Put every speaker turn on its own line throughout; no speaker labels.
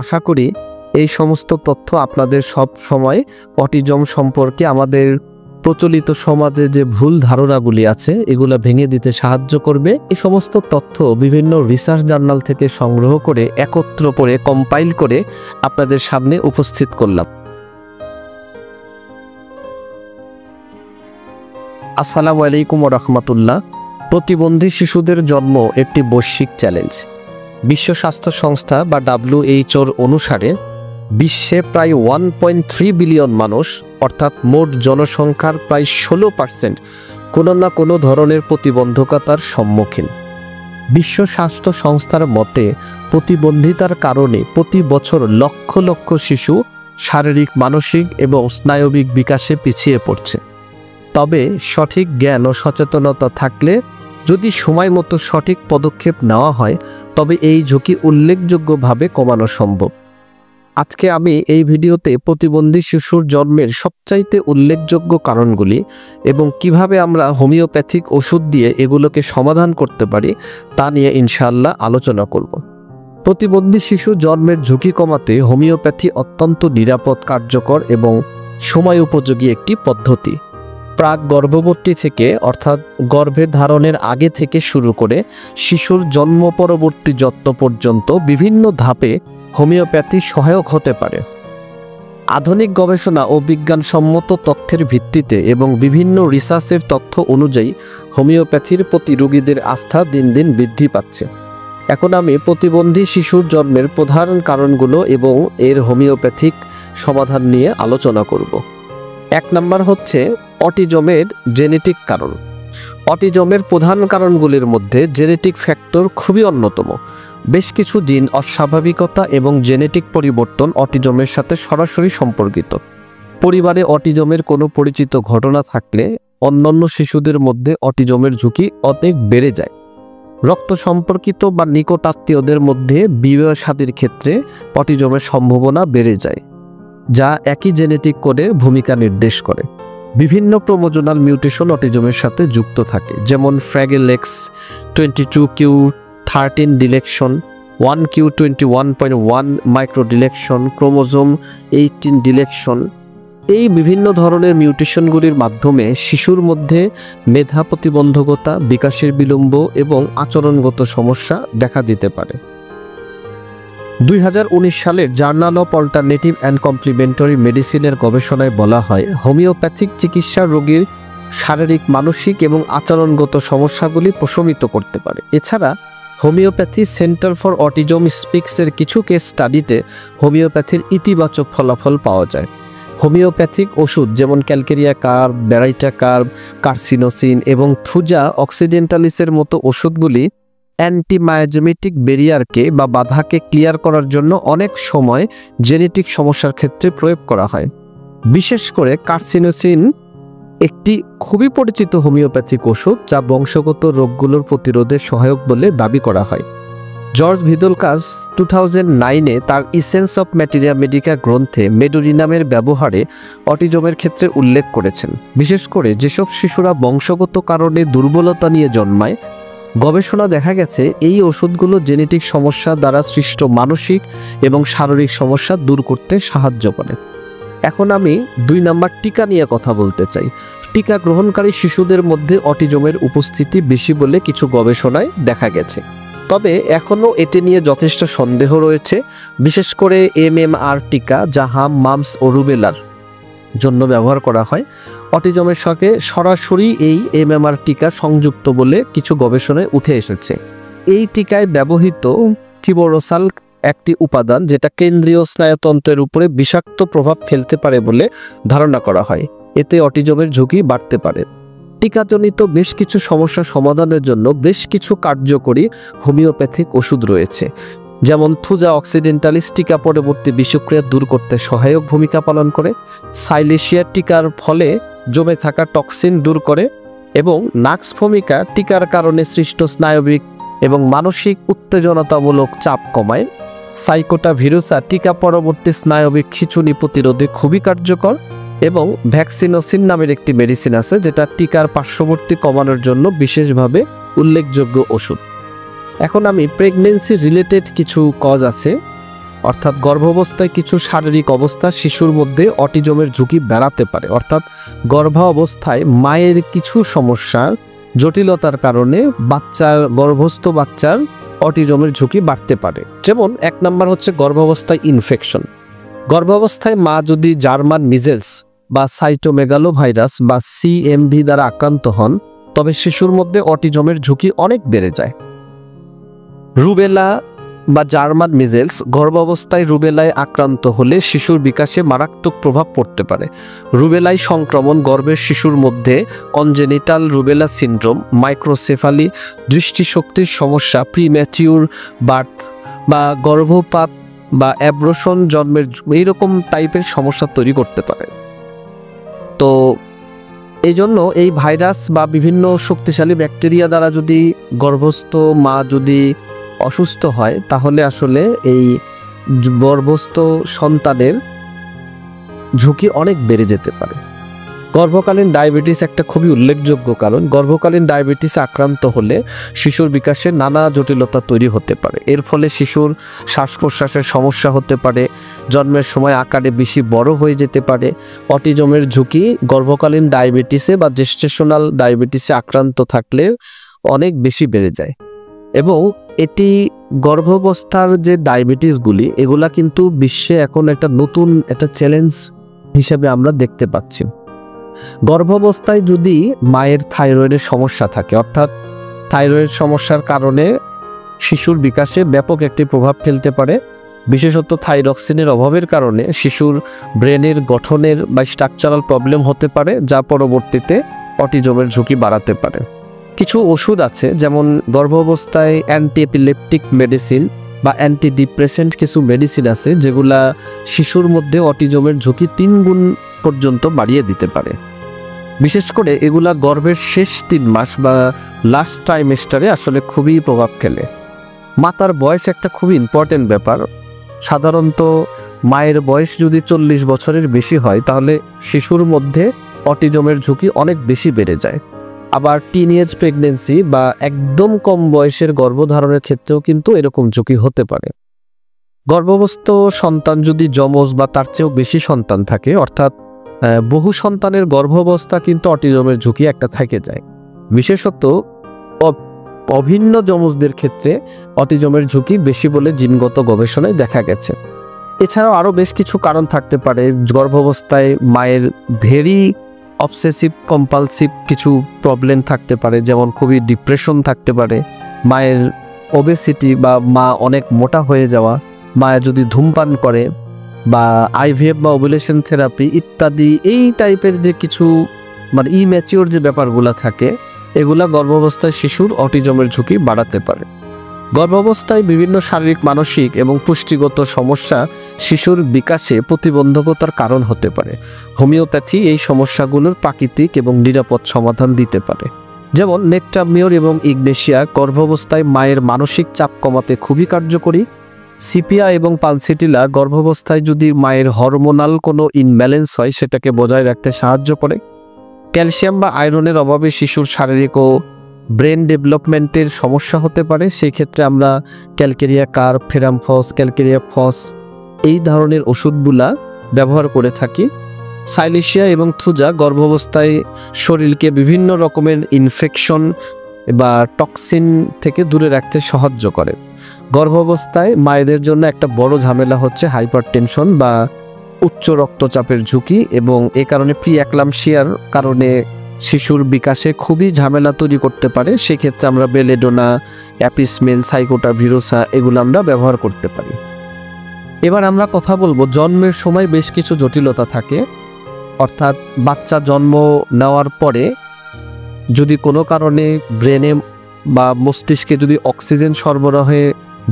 আশা করি এই সমস্ত তথ্য আপনাদের সব সময় অটিজম সম্পর্কে আমাদের প্রচলিত সমাজে যে ভুল ধারণাগুলি আছে এগুলো ভেঙে দিতে সাহায্য করবে। এই সমস্ত তথ্য বিভিন্ন রিসার্চ জার্নাল থেকে সংগ্রহ করে একত্র করে কম্পাইল করে আপনাদের সামনে উপস্থিত করলাম। আসসালামু আলাইকুম ওয়া রাহমাতুল্লাহ। প্রতিবন্ধী শিশুদের জন্ম একটি বৈশ্বিক চ্যালেঞ্জ। বিশ্ব স্বাস্থ্য সংস্থা বা WHO অনুসারে বিশ্বে প্রায় 1.3 বিলিয়ন মানুষ অর্থাৎ মোট জনসংখ্যার প্রায় 16% কোনো না কোনো ধরনের প্রতিবন্ধকতার সম্মুখীন। বিশ্ব স্বাস্থ্য সংস্থার মতে প্রতিবন্ধিতার কারণে প্রতি বছর লক্ষ লক্ষ শিশু শারীরিক, মানসিক এবং স্নায়বিক বিকাশে পিছিয়ে পড়ছে। তবে সঠিক জ্ঞান ও সচেতনতা থাকলে যদি সময় মতো সঠিক পদক্ষেপ নেওয়া হয় তবে এই ঝুঁকি উল্লেখযোগ্যভাবে কমানো সম্ভব। আজকে আমি এই ভিডিওতে প্রতিবন্ধী শিশুর জন্মের সবচাইতে উল্লেখযোগ্য কারণগুলি এবং কিভাবে আমরা হোমিওপ্যাথিক ওষুধ দিয়ে এগুলোকে সমাধান করতে পারি তা নিয়ে ইনশাআল্লাহ আলোচনা করব। প্রতিবন্ধী শিশু জন্মের ঝুঁকি কমাতে হোমিওপ্যাথি অত্যন্ত নিরাপদ, কার্যকর এবং সময় উপযোগী একটি পদ্ধতি। প্রাক গর্ভবতী থেকে অর্থাৎ গর্ভের ধারণের আগে থেকে শুরু করে শিশুর জন্ম পরবর্তী যত্ন পর্যন্ত বিভিন্ন ধাপে হোমিওপ্যাথি সহায়ক হতে পারে। আধুনিক গবেষণা ও বিজ্ঞানসম্মত তথ্যের ভিত্তিতে এবং বিভিন্ন রিসার্চের তথ্য অনুযায়ী হোমিওপ্যাথির প্রতি রোগীদের আস্থা দিন দিন বৃদ্ধি পাচ্ছে। এখন আমি প্রতিবন্ধী শিশুর জন্মের প্রধান কারণগুলো এবং এর হোমিওপ্যাথিক সমাধান নিয়ে আলোচনা করব। 1 নম্বর হচ্ছে অটিজমের জেনেটিক কারণ। অটিজমের প্রধান কারণগুলির মধ্যে জেনেটিক ফ্যাক্টর খুবই অন্যতম। বেশ কিছু জিন অস্বাভাবিকতা এবং জেনেটিক পরিবর্তন অটিজমের সাথে সরাসরি সম্পর্কিত। পরিবারে অটিজমের কোনো পরিচিত ঘটনা থাকলে অন্যান্য শিশুদের মধ্যে অটিজমের ঝুঁকি অনেক বেড়ে যায়। রক্ত সম্পর্কিত বা নিকটাত্মীয়দের মধ্যে বিবাহ শাদীর ক্ষেত্রে অটিজমের সম্ভাবনা বেড়ে যায়, যা একই জেনেটিক কোডের ভূমিকা নির্দেশ করে। বিভিন্ন প্রমোজনাল মিউটেশন অটিজমের সাথে যুক্ত থাকে, যেমন fragile X 22q13 deletion, 1q21.1 micro deletion, chromosome 18 deletion. এই বিভিন্ন ধরনের মিউটেশনগুলির মাধ্যমে শিশুর মধ্যে মেধা প্রতিবন্ধকতা, বিকাশের বিলম্ব এবং আচরণগত সমস্যা দেখা দিতে পারে। 2019 সালের journal of alternative and complementary মেডিসিনের গবেষণায় বলা হয় হোমিওপ্যাথিক চিকিৎসা রোগীর শারীরিক, মানসিক এবং আচরণগত সমস্যাগুলি প্রশমিত করতে পারে। এছাড়া হোমিওপ্যাথি সেন্টার ফর অটিজম স্পিক্সের কিছু কেস স্টাডিতে হোমিওপ্যাথির ইতিবাচক ফলাফল পাওয়া যায়। হোমিওপ্যাথিক ওষুধ যেমন ক্যালকেরিয়া কার্ব, ব্যারাইটা কার্ব, কার্সিনোসিন এবং থুজা অক্সিডেন্টালিসের মতো ওষুধগুলি অ্যান্টিমায়োজেমেটিক ব্যারিয়ারকে বা বাধাকে ক্লিয়ার করার জন্য অনেক সময় জেনেটিক সমস্যার ক্ষেত্রে প্রয়োগ করা হয়। বিশেষ করে কার্সিনোসিন একটি খুবই পরিচিত হোমিওপ্যাথিক ওষুধ যা বংশগত রোগগুলোর প্রতিরোধে সহায়ক বলে দাবি করা হয়। জর্জ ভিদলকাস 2009-এ তার ইসেন্স অফ ম্যাটেরিয়া মেডিকা গ্রন্থে মেডোরিনামের ব্যবহারে অটিজমের ক্ষেত্রে উল্লেখ করেছেন। বিশেষ করে যেসব শিশুরা বংশগত কারণে দুর্বলতা নিয়ে জন্মায়, গবেষণা দেখা গেছে এই ওষুধগুলো জেনেটিক সমস্যা দ্বারা সৃষ্ট মানসিক এবং শারীরিক সমস্যা দূর করতে সাহায্য করে। এখন আমি 2 নম্বর টিকা নিয়ে কথা বলতে চাই। টিকা গ্রহণকারী শিশুদের মধ্যে অটিজমের উপস্থিতি বেশি বলে কিছু গবেষণায় দেখা গেছে, তবে এখনও এটি নিয়ে যথেষ্ট সন্দেহ রয়েছে। বিশেষ করে MMR টিকা, যা হাম, মামস ও রুবেলার জন্য ব্যবহার করা হয়, অটিজমের সঙ্গে সরাসরি এই MMR টিকা সংযুক্ত বলে কিছু গবেষণায় উঠে এসেছে। এই টিকায় ব্যবহৃত থিবোরোসাল একটি উপাদান যেটা কেন্দ্রীয় স্নায়ুতন্ত্রের উপরে বিষাক্ত প্রভাব ফেলতে পারে বলে ধারণা করা হয়। এতে অটিজমের ঝুঁকি বাড়তে পারে। টিকাজনিত বেশ কিছু সমস্যা সমাধানের জন্য বেশ কিছু কার্যকরী হোমিওপ্যাথিক ওষুধ রয়েছে, যেমন থুজা অক্সিডেন্টালিস টিকা পরবর্তী বিষক্রিয়া দূর করতে সহায়ক ভূমিকা পালন করে, সাইলেশিয়া টিকার ফলে জমে থাকা টক্সিন দূর করে এবং নাক্সভমিকা টিকার কারণে সৃষ্ট স্নায়বিক এবং মানসিক উত্তেজনাতামূলক চাপ কমায়। সাইকোটা ভিরুসা টিকা পরবর্তী স্নায়বিক খিঁচুনি প্রতিরোধে খুবই কার্যকর এবং ভ্যাকসিনোসিন নামের একটি মেডিসিন আছে যেটা টিকার পার্শ্ববর্তী কমানোর জন্য বিশেষভাবে উল্লেখযোগ্য ওষুধ। এখন আমি প্রেগন্যান্সি রিলেটেড কিছু কজ আছে অর্থাৎ গর্ভাবস্থায় কিছু শারীরিক অবস্থা শিশুর মধ্যে অটিজমের ঝুঁকি বাড়াতে পারে। অর্থাৎ গর্ভাবস্থায় মায়ের কিছু সমস্যার জটিলতার কারণে গর্ভস্থ বাচ্চার অটিজমের ঝুঁকি বাড়তে পারে। যেমন 1 নম্বর হচ্ছে গর্ভাবস্থায় ইনফেকশন। গর্ভাবস্থায় মা যদি জার্মান মিজেলস বা সাইটোমেগালো ভাইরাস বা সিএমভি দ্বারা আক্রান্ত হন, তবে শিশুর মধ্যে অটিজমের ঝুঁকি অনেক বেড়ে যায়। রুবেলা বা জার্মান মিজেলস, গর্ভাবস্থায় রুবেলায় আক্রান্ত হলে শিশুর বিকাশে মারাত্মক প্রভাব পড়তে পারে। রুবেলায় সংক্রমণ গর্ভের শিশুর মধ্যে কনজেনিটাল রুবেলা সিনড্রোম, মাইক্রোসেফালি, দৃষ্টিশক্তির সমস্যা, প্রিম্যাচিউর বার্থ বা গর্ভপাত বা অ্যাব্রোশন জন্মের এইরকম টাইপের সমস্যা তৈরি করতে পারে। তো এই জন্য এই ভাইরাস বা বিভিন্ন শক্তিশালী ব্যাকটেরিয়া দ্বারা যদি গর্ভস্থ মা যদি অসুস্থ হয়, তাহলে আসলে এই গর্ভস্থ সন্তানের ঝুঁকি অনেক বেড়ে যেতে পারে। গর্ভকালীন ডায়াবেটিস একটা খুবই উল্লেখযোগ্য কারণ। গর্ভকালীন ডায়াবেটিসে আক্রান্ত হলে শিশুর বিকাশে নানা জটিলতা তৈরি হতে পারে। এর ফলে শিশুর শ্বাস প্রশ্বাসের সমস্যা হতে পারে, জন্মের সময় আকারে বেশি বড় হয়ে যেতে পারে। অটিজমের ঝুঁকি গর্ভকালীন ডায়াবেটিসে বা জেস্টেশনাল ডায়াবেটিসে আক্রান্ত থাকলে অনেক বেশি বেড়ে যায়। এবং এটি গর্ভাবস্থার যে ডায়াবেটিসগুলি, এগুলা কিন্তু বিশ্বে এখন একটা নতুন একটা চ্যালেঞ্জ হিসেবে আমরা দেখতে পাচ্ছি। গর্ভাবস্থায় যদি মায়ের থাইরয়েডের সমস্যা থাকে, অর্থাৎ থাইরয়েড সমস্যার কারণে শিশুর বিকাশে ব্যাপক একটি প্রভাব ফেলতে পারে। বিশেষত থাইরক্সিনের অভাবের কারণে শিশুর ব্রেনের গঠনের বা স্ট্রাকচারাল প্রবলেম হতে পারে, যা পরবর্তীতে অটিজমের ঝুঁকি বাড়াতে পারে। কিছু ওষুধ আছে, যেমন গর্ভাবস্থায় অ্যান্টি এপিলেপটিক মেডিসিন বা অ্যান্টি ডিপ্রেসেন্ট কিছু মেডিসিন আছে, যেগুলা শিশুর মধ্যে অটিজমের ঝুঁকি 3 গুণ পর্যন্ত বাড়িয়ে দিতে পারে। বিশেষ করে এগুলা গর্ভের শেষ 3 মাস বা লাস্ট ট্রাইমেস্টারে আসলে খুবই প্রভাব ফেলে। মাতার বয়স একটা খুবই ইম্পর্টেন্ট ব্যাপার। সাধারণত মায়ের বয়স যদি 40 বছরের বেশি হয়, তাহলে শিশুর মধ্যে অটিজমের ঝুঁকি অনেক বেশি বেড়ে যায়। আবার টিনএজ প্রেগনেন্সি বা একদম কম বয়সের গর্ভধারণের ক্ষেত্রেও কিন্তু এরকম ঝুঁকি হতে পারে। গর্ভস্থ সন্তান যদি যমজ বা তার চেয়েও বেশি সন্তান থাকে, অর্থাৎ বহু সন্তানের গর্ভাবস্থা, কিন্তু অটিজমের ঝুঁকি একটা থেকে যায়। বিশেষত অভিন্ন যমজদের ক্ষেত্রে অটিজমের ঝুঁকি বেশি বলে জিনগত গবেষণায় দেখা গেছে। এছাড়াও আরও বেশ কিছু কারণ থাকতে পারে। গর্ভাবস্থায় মায়ের ভেরি অবসেসিভ কম্পালসিভ কিছু প্রবলেম থাকতে পারে, যেমন খুবই ডিপ্রেশন থাকতে পারে, মায়ের ওবেসিটি বা মা অনেক মোটা হয়ে যাওয়া, মায়ের যদি ধূমপান করে, বা আইভিএফ বা ওভুলেশন থেরাপি ইত্যাদি। এই টাইপের যে কিছু মানে ইম্যাচিওর যে ব্যাপারগুলো থাকে, এগুলা গর্ভাবস্থায় শিশুর অটিজমের ঝুঁকি বাড়াতে পারে। গর্ভাবস্থায় বিভিন্ন শারীরিক, মানসিক এবং পুষ্টিগত সমস্যা শিশুর বিকাশে প্রতিবন্ধকতার কারণ হতে পারে। হোমিওপ্যাথি এই সমস্যাগুলোর প্রাকৃতিক এবং নিরাপদ সমাধান দিতে পারে। যেমন নেকটামিওর এবং ইগনেশিয়া গর্ভাবস্থায় মায়ের মানসিক চাপ কমাতে খুবই কার্যকরী। সিপিয়া এবং পালসিটিলা গর্ভাবস্থায় যদি মায়ের হরমোনাল কোনো ইনব্যালেন্স হয়, সেটাকে বজায় রাখতে সাহায্য করে। ক্যালসিয়াম বা আয়রনের অভাবে শিশুর শারীরিক ও ব্রেন ডেভেলপমেন্টের সমস্যা হতে পারে। সেই ক্ষেত্রে আমরা ক্যালকেরিয়া কার্ব, ফেরামফস, ক্যালকেরিয়া ফস এই ধরনের ওষুধগুলা ব্যবহার করে থাকি। সাইলিশিয়া এবং থুজা গর্ভাবস্থায় শরীরকে বিভিন্ন রকমের ইনফেকশন বা টক্সিন থেকে দূরে রাখতে সাহায্য করে। গর্ভাবস্থায় মায়েদের জন্য একটা বড় ঝামেলা হচ্ছে হাইপারটেনশন বা উচ্চ রক্তচাপের ঝুঁকি, এবং এ কারণে প্রিএক্লাম্পসিয়ার কারণে শিশুর বিকাশে খুবই ঝামেলা তৈরি করতে পারে। সেক্ষেত্রে আমরা বেলেডোনা, অ্যাপিসমেল, সাইকোটাভিরোসা এগুলো আমরা ব্যবহার করতে পারি। এবার আমরা কথা বলবো, জন্মের সময় বেশ কিছু জটিলতা থাকে। অর্থাৎ বাচ্চা জন্ম নেওয়ার পরে যদি কোনো কারণে ব্রেনে বা মস্তিষ্কে যদি অক্সিজেন সরবরাহে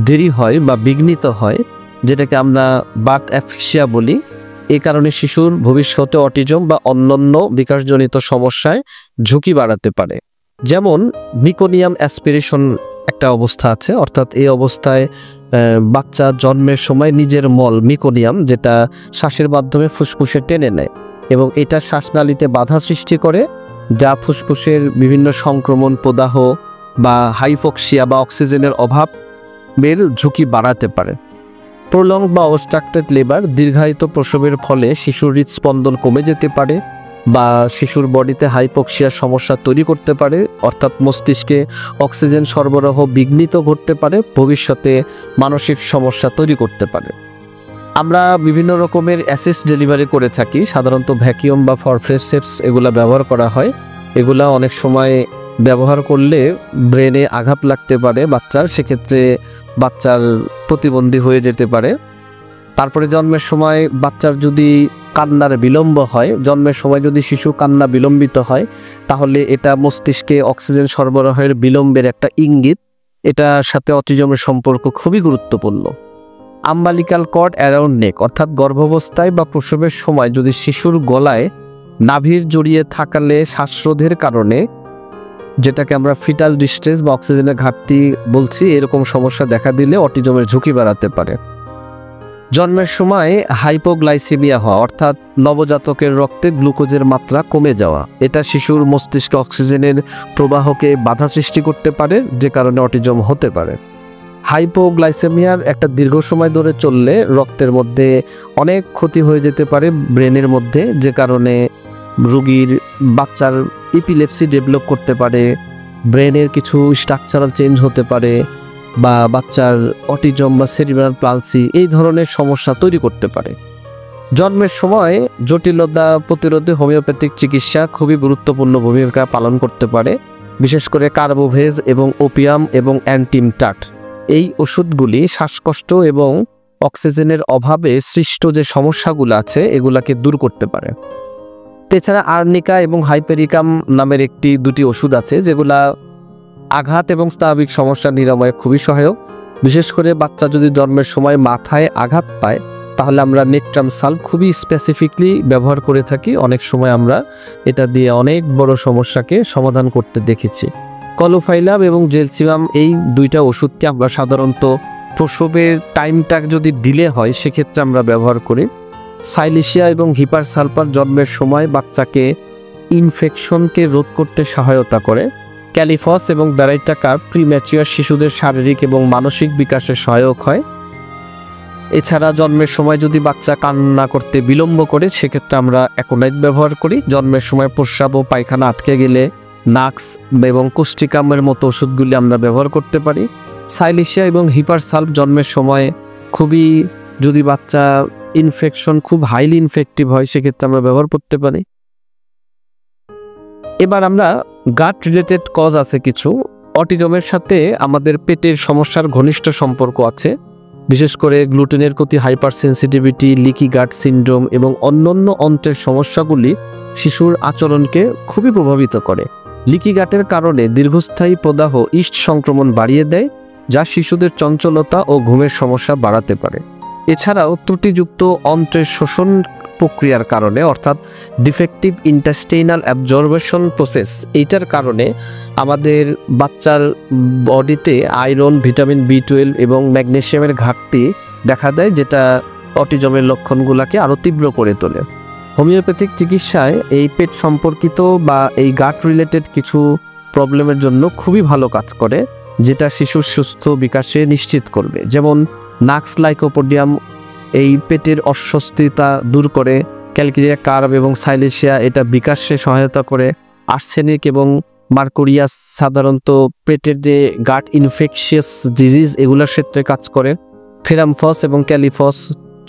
দেরি হয় বা বিঘ্নিত হয়, যেটাকে আমরা বার্থ অ্যাফিক্সিয়া বলি, এই কারণে শিশুর ভবিষ্যতে অটিজম বা অন্যান্য বিকাশজনিত সমস্যায় ঝুঁকি বাড়াতে পারে। যেমন মিকোনিয়াম অ্যাসপিরেশন একটা অবস্থা আছে। অর্থাৎ এই অবস্থায় বাচ্চা জন্মের সময় নিজের মল মিকোনিয়াম, যেটা শ্বাসের মাধ্যমে ফুসফুসে টেনে নেয় এবং এটা শ্বাসনালীতে বাধা সৃষ্টি করে, যা ফুসফুসের বিভিন্ন সংক্রমণ, প্রদাহ বা হাইপক্সিয়া বা অক্সিজেনের অভাবের ঝুঁকি বাড়াতে পারে। প্রলং বা অবস্ট্রাক্টেড লেবার, দীর্ঘায়িত প্রসবের ফলে শিশুর হৃদস্পন্দন কমে যেতে পারে বা শিশুর বডিতে হাইপোক্সিয়ার সমস্যা তৈরি করতে পারে, অর্থাৎ মস্তিষ্কে অক্সিজেন সরবরাহ বিঘ্নিত ঘটতে পারে, ভবিষ্যতে মানসিক সমস্যা তৈরি করতে পারে। আমরা বিভিন্ন রকমের অ্যাসিস্ট ডেলিভারি করে থাকি, সাধারণত ভ্যাকিউম বা ফরসেপস এগুলা ব্যবহার করা হয়। এগুলা অনেক সময় ব্যবহার করলে ব্রেনে আঘাত লাগতে পারে বাচ্চার, সেক্ষেত্রে বাচ্চার প্রতিবন্ধী হয়ে যেতে পারে। তারপরে জন্মের সময় বাচ্চার যদি কান্নার বিলম্ব হয়, জন্মের সময় যদি শিশু কান্না বিলম্বিত হয়, তাহলে এটা মস্তিষ্কে অক্সিজেন সরবরাহের বিলম্বের একটা ইঙ্গিত। এটার সাথে অটিজমের সম্পর্ক খুবই গুরুত্বপূর্ণ। আম্বালিকাল কর্ড অ্যারাউন্ড নেক, অর্থাৎ গর্ভাবস্থায় বা প্রসবের সময় যদি শিশুর গলায় নাভির জড়িয়ে থাকলে শ্বাসরোধের কারণে, যেটাকে আমরা ফিটাল ডিস্ট্রেস বা অক্সিজেনের ঘাটতি বলছি, এরকম সমস্যা দেখা দিলে অটিজমের ঝুঁকি বাড়াতে পারে। জন্মের সময় হাইপোগ্লাইসেমিয়া হওয়া, অর্থাৎ নবজাতকের রক্তে গ্লুকোজের মাত্রা কমে যাওয়া, এটা শিশুর মস্তিষ্কে অক্সিজেনের প্রবাহকে বাধা সৃষ্টি করতে পারে, যে কারণে অটিজম হতে পারে। হাইপোগ্লাইসেমিয়ার একটা দীর্ঘ সময় ধরে চললে রক্তের মধ্যে অনেক ক্ষতি হয়ে যেতে পারে ব্রেনের মধ্যে, যে কারণে রোগীর বাচ্চার ইপিলেপসি ডেভেলপ করতে পারে, ব্রেনের কিছু স্ট্রাকচারাল চেঞ্জ হতে পারে, বা বাচ্চার অটিজম বা সেরিব্রাল পালসি এই ধরনের সমস্যা তৈরি করতে পারে। জন্মের সময় জটিলতা প্রতিরোধে হোমিওপ্যাথিক চিকিৎসা খুবই গুরুত্বপূর্ণ ভূমিকা পালন করতে পারে, বিশেষ করে কার্বোভেজ এবং ওপিয়াম এবং অ্যান্টিমটাট। এই ওষুধগুলি শ্বাসকষ্ট এবং অক্সিজেনের অভাবে সৃষ্ট যে সমস্যাগুলো আছে এগুলাকে দূর করতে পারে। এছাড়া আর্নিকা এবং হাইপেরিকাম নামের দুটি ওষুধ আছে, যেগুলা আঘাত এবং স্নায়বিক সমস্যা নিরাময়ে খুবই সহায়ক। বিশেষ করে বাচ্চা যদি জন্মের সময় মাথায় আঘাত পায়, তাহলে আমরা নেট্রাম সাল্ভ খুবই স্পেসিফিকলি ব্যবহার করে থাকি। অনেক সময় আমরা এটা দিয়ে অনেক বড় সমস্যাকে সমাধান করতে দেখেছি। কলোফাইলাম এবং জেলসিমাম, এই দুইটা ওষুধকে আমরা সাধারণত প্রসবের টাইমটা যদি ডিলে হয় সেক্ষেত্রে আমরা ব্যবহার করি। সাইলিশিয়া এবং হিপার সালফার জন্মের সময় বাচ্চাকে ইনফেকশনকে রোধ করতে সহায়তা করে। ক্যালিফস এবং ব্যারাইটাকার প্রিম্যাচিওর শিশুদের শারীরিক এবং মানসিক বিকাশে সহায়ক হয়। এছাড়া জন্মের সময় যদি বাচ্চা কান্না করতে বিলম্ব করে, সেক্ষেত্রে আমরা অ্যাকোনাইট ব্যবহার করি। জন্মের সময় প্রস্রাব ও পায়খানা আটকে গেলে নাক্স এবং কোস্টিকামের মতো ওষুধগুলি আমরা ব্যবহার করতে পারি। সাইলিশিয়া এবং হিপার সালফ জন্মের সময় খুবই, যদি বাচ্চা ইনফেকশন খুব হাইলি ইনফেক্টিভ হয়, সেক্ষেত্রে আমরা ব্যবহার করতে পারি। এবার আমরা গাট রিলেটেড কজ আছে কিছু। অটিজমের সাথে আমাদের পেটের সমস্যার ঘনিষ্ঠ সম্পর্ক আছে, বিশেষ করে গ্লুটেনের প্রতি হাইপার সেন্সিটিভিটি, লিকি গাট সিন্ড্রোম এবং অন্যান্য অন্ত্রের সমস্যাগুলি শিশুর আচরণকে খুবই প্রভাবিত করে। লিকি গাটের কারণে দীর্ঘস্থায়ী প্রদাহ ইস্ট সংক্রমণ বাড়িয়ে দেয়, যা শিশুদের চঞ্চলতা ও ঘুমের সমস্যা বাড়াতে পারে। এছাড়াও ত্রুটিযুক্ত অন্ত্রের শোষণ প্রক্রিয়ার কারণে, অর্থাৎ ডিফেক্টিভ ইন্টেস্টাইনাল অ্যাবজর্বেশন প্রসেস, এইটার কারণে আমাদের বাচ্চার বডিতে আয়রন, ভিটামিন B12 এবং ম্যাগনেসিয়ামের ঘাটতি দেখা দেয়, যেটা অটিজমের লক্ষণগুলোকে আরও তীব্র করে তোলে। হোমিওপ্যাথিক চিকিৎসায় এই পেট সম্পর্কিত বা এই গাট রিলেটেড কিছু প্রবলেমের জন্য খুবই ভালো কাজ করে, যেটা শিশুর সুস্থ বিকাশে নিশ্চিত করবে। যেমন নাক্স লাইকোপোডিয়াম এই পেটের অস্বস্তিতা দূর করে, ক্যালকেরিয়া কার্ব এবং সাইলিশিয়া এটা বিকাশে সহায়তা করে, আর্সেনিক এবং মার্কুরিয়াস সাধারণত পেটের যে গাট ইনফেকশিয়াস ডিজিজ এগুলোর ক্ষেত্রে কাজ করে। ফেরামফস এবং ক্যালিফস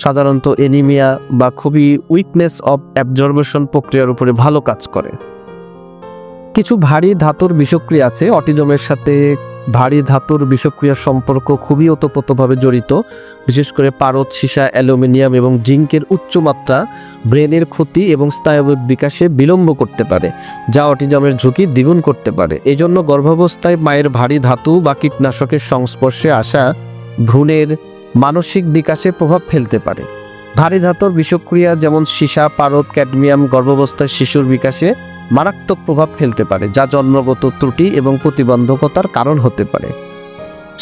সাধারণত এনিমিয়া বা খুবই উইকনেস অফ অ্যাবজর্বেশন প্রক্রিয়ার উপরে ভালো কাজ করে। কিছু ভারী ধাতুর বিষক্রিয়া আছে। অটিজমের সাথে ভারী ধাতুর বিষক্রিয়ার সম্পর্ক খুবই ওতপ্রোতভাবে জড়িত। বিশেষ করে পারদ, সীসা, অ্যালুমিনিয়াম এবং জিঙ্কের উচ্চমাত্রা ব্রেনের ক্ষতি এবং স্নায়বিক বিকাশে বিলম্ব করতে পারে, যা অটিজমের ঝুঁকি দ্বিগুণ করতে পারে। এজন্য গর্ভাবস্থায় মায়ের ভারী ধাতু বা কীটনাশকের সংস্পর্শে আসা ভ্রূণের মানসিক বিকাশে প্রভাব ফেলতে পারে। ভারী ধাতুর বিষক্রিয়া যেমন সীসা, পারদ, ক্যাডমিয়াম গর্ভাবস্থায় শিশুর বিকাশে মারাত্মক প্রভাব ফেলতে পারে, যা জন্মগত ত্রুটি এবং প্রতিবন্ধকতার কারণ হতে পারে।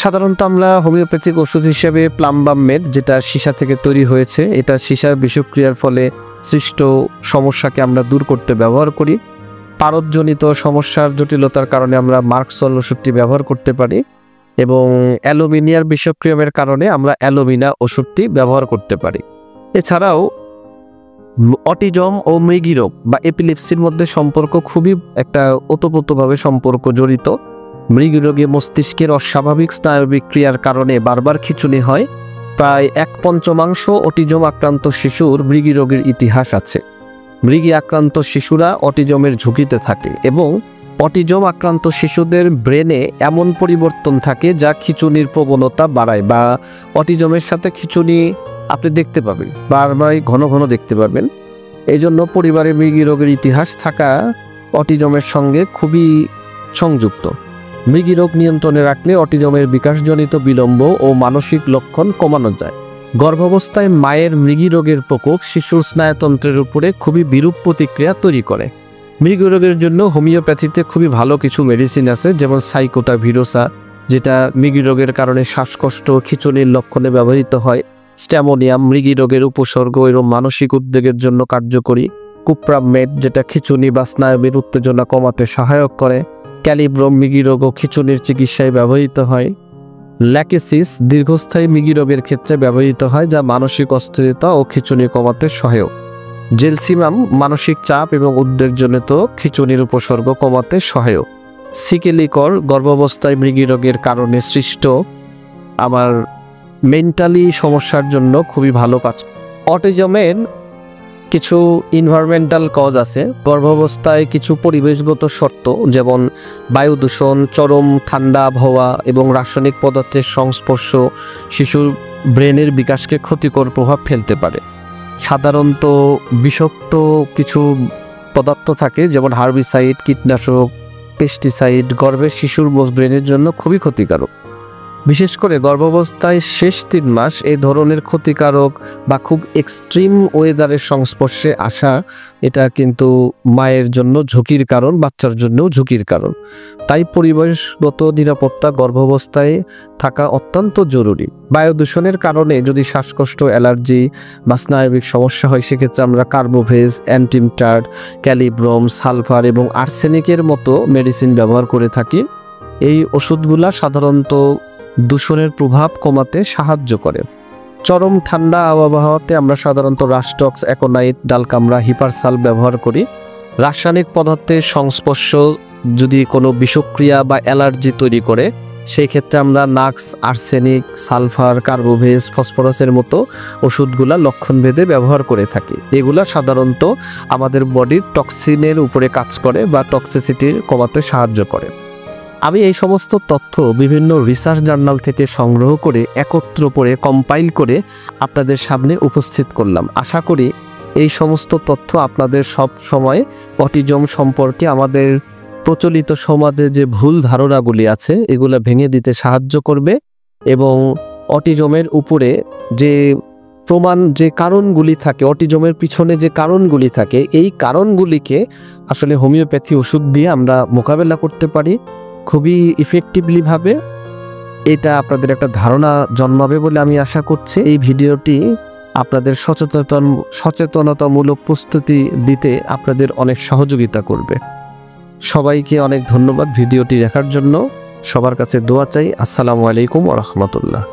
সাধারণত আমরা হোমিওপ্যাথিক ওষুধ হিসেবে প্লাম্বাম মেড, যেটা সীসা থেকে তৈরি হয়েছে, এটা সীসার বিষক্রিয়ার ফলে সৃষ্ট সমস্যাকে আমরা দূর করতে ব্যবহার করি। পারদজনিত সমস্যার জটিলতার কারণে আমরা মার্কসল ওষুধটি ব্যবহার করতে পারি। এবং অ্যালুমিনিয়াম বিষক্রিয়মের কারণে আমরা অ্যালুমিনা ওষুধটি ব্যবহার করতে পারি। এছাড়াও অটিজম ও মৃগী রোগ বা এপিলেপসির মধ্যে সম্পর্ক খুবই একটা ওতপ্রোতভাবে সম্পর্ক জড়িত। মৃগী রোগে মস্তিষ্কের অস্বাভাবিক স্নায়বিক ক্রিয়ার কারণে বারবার খিঁচুনি হয়। প্রায় 1/5 অটিজম আক্রান্ত শিশুর মৃগী রোগের ইতিহাস আছে। মৃগী আক্রান্ত শিশুরা অটিজমের ঝুঁকিতে থাকে এবং অটিজম আক্রান্ত শিশুদের ব্রেনে এমন পরিবর্তন থাকে যা খিঁচুনির প্রবণতা বাড়ায়, বা অটিজমের সাথে খিঁচুনি আপনি দেখতে পাবেন, বারবার ঘন ঘন দেখতে পাবেন। এই জন্য পরিবারে মৃগী রোগের ইতিহাস থাকা অটিজমের সঙ্গে খুবই সংযুক্ত। মৃগী রোগ নিয়ন্ত্রণে রাখলে অটিজমের বিকাশজনিত বিলম্ব ও মানসিক লক্ষণ কমানো যায়। গর্ভাবস্থায় মায়ের মৃগী রোগের প্রকোপ শিশুর স্নায়ুতন্ত্রের উপরে খুবই বিরূপ প্রতিক্রিয়া তৈরি করে। মৃগী রোগের জন্য হোমিওপ্যাথিতে খুবই ভালো কিছু মেডিসিন আছে, যেমন সাইকোটা ভিরোসা, যেটা মৃগী রোগের কারণে শ্বাসকষ্ট খিঁচুনির লক্ষণে ব্যবহৃত হয়। স্ট্যামোনিয়াম মৃগী রোগের উপসর্গ এবং মানসিক উদ্বেগের জন্য কার্যকরী। কুপ্রামেট, যেটা খিঁচুনি বা স্নায়বিক উত্তেজনা কমাতে সহায়ক করে। ক্যালিব্রোম মৃগী রোগ ও খিঁচুনির চিকিৎসায় ব্যবহৃত হয়। ল্যাকেসিস দীর্ঘস্থায়ী মৃগী রোগের ক্ষেত্রে ব্যবহৃত হয়, যা মানসিক অস্থিরতা ও খিঁচুনি কমাতে সহায়ক। জেলসিমাম মানসিক চাপ এবং উদ্বেগজনিত খিঁচুনির উপসর্গ কমাতে সহায়ক। সিকেলিকর গর্ভাবস্থায় মৃগী রোগের কারণে সৃষ্ট মেন্টালি সমস্যার জন্য খুবই ভালো কাজ। অটিজমের কিছু এনভায়রনমেন্টাল কজ আছে। গর্ভাবস্থায় কিছু পরিবেশগত শর্ত, যেমন বায়ু দূষণ, চরম ঠান্ডা আবহাওয়া এবং রাসায়নিক পদার্থের সংস্পর্শ শিশুর ব্রেনের বিকাশকে ক্ষতিকর প্রভাব ফেলতে পারে। সাধারণত বিষাক্ত কিছু পদার্থ থাকে, যেমন হার্বিসাইড, কীটনাশক, পেস্টিসাইড গর্ভের শিশুর ব্রেনের জন্য খুবই ক্ষতিকারক। বিশেষ করে গর্ভাবস্থায় শেষ 3 মাস এই ধরনের ক্ষতিকারক বা খুব এক্সট্রিম ওয়েদারের সংস্পর্শে আসা, এটা কিন্তু মায়ের জন্য ঝুঁকির কারণ, বাচ্চার জন্যও ঝুঁকির কারণ। তাই পরিবেশগত নিরাপত্তা গর্ভাবস্থায় থাকা অত্যন্ত জরুরি। বায়ু দূষণের কারণে যদি শ্বাসকষ্ট, অ্যালার্জি বা স্নায়বিক সমস্যা হয়, সেক্ষেত্রে আমরা কার্বোভেজ, অ্যান্টিমটার্ড, ক্যালিব্রোম, সালফার এবং আর্সেনিকের মতো মেডিসিন ব্যবহার করে থাকি। এই ওষুধগুলা সাধারণত দূষণের প্রভাব কমাতে সাহায্য করে। চরম ঠান্ডা আবহাওয়াতে আমরা সাধারণত রাস্টক্স, অ্যাকোনাইট, ডালকামরা, হিপারসাল ব্যবহার করি। রাসায়নিক পদার্থের সংস্পর্শ যদি কোনো বিষক্রিয়া বা অ্যালার্জি তৈরি করে, সেই ক্ষেত্রে আমরা নাক্স, আর্সেনিক, সালফার, কার্বোভেজ, ফসফরাসের মতো ওষুধগুলা লক্ষণভেদে ব্যবহার করে থাকি। এগুলা সাধারণত আমাদের বডির টক্সিনের উপরে কাজ করে বা টক্সিসিটি কমাতে সাহায্য করে। আমি এই সমস্ত তথ্য বিভিন্ন রিসার্চ জার্নাল থেকে সংগ্রহ করে একত্র করে কম্পাইল করে আপনাদের সামনে উপস্থিত করলাম। আশা করি এই সমস্ত তথ্য আপনাদের সব সময় অটিজম সম্পর্কে আমাদের প্রচলিত সমাজে যে ভুল ধারণাগুলি আছে এগুলো ভেঙে দিতে সাহায্য করবে, এবং অটিজমের উপরে যে যে কারণগুলি থাকে, অটিজমের পিছনে যে কারণগুলি থাকে, এই কারণগুলিকে আসলে হোমিওপ্যাথি ওষুধ দিয়ে আমরা মোকাবেলা করতে পারি খুবই ইফেক্টিভলি ভাবে। এটা আপনাদের একটা ধারণা জন্মাবে বলে আমি আশা করছি। এই ভিডিওটি আপনাদের সচেতনতামূলক প্রস্তুতি দিতে আপনাদের অনেক সহযোগিতা করবে। সবাইকে অনেক ধন্যবাদ ভিডিওটি দেখার জন্য। সবার কাছে দোয়া চাই। আসসালামু আলাইকুম ওয়া রাহমাতুল্লাহ।